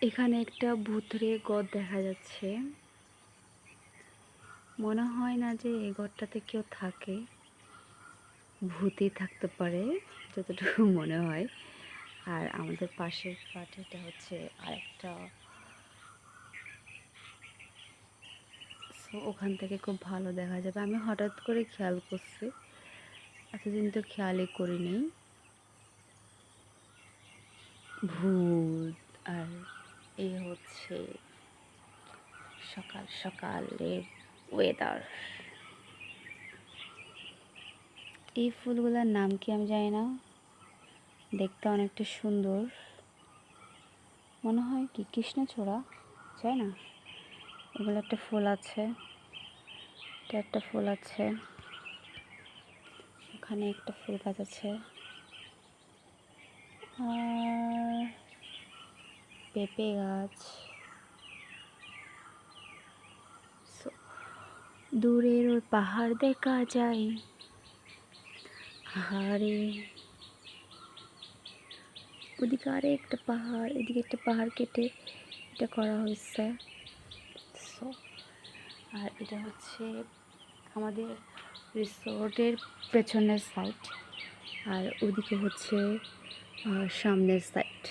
এখানে একটা ভূতুড়ে ঘর দেখা যাচ্ছে। মনে হয় না যে এই ঘরটাতে কেউ থাকে, ভূতই থাকতে পারে যতটুকু মনে হয়। আর আমাদের পাশের ফ্ল্যাটটা হচ্ছে আরেকটা, সো ওখান থেকে খুব ভালো দেখা যাবে। আমি হঠাৎ করে খেয়াল করছি, এতদিন তো খেয়ালই করিনি। ভূত। আর এই হচ্ছে সকাল সকালের ওয়েদার। এই ফুলগুলোর নাম কি আমি জানি না, দেখতে অনেকটা সুন্দর। মনে হয় কি কৃষ্ণচূড়া, চাই না। এগুলো একটা ফুল আছে, এটা একটা ফুল আছে, ওখানে একটা ফুল গাছ আছে, আর পেঁপে গাছ। দূরের ওই পাহাড় দেখা যায়, পাহাড়ে ওদিকে আরে একটা পাহাড়, এদিকে একটা পাহাড় কেটে এটা করা হয়েছে। সো আর এটা হচ্ছে আমাদের রিসোর্টের পেছনের সাইড, আর ওদিকে হচ্ছে সামনের সাইড।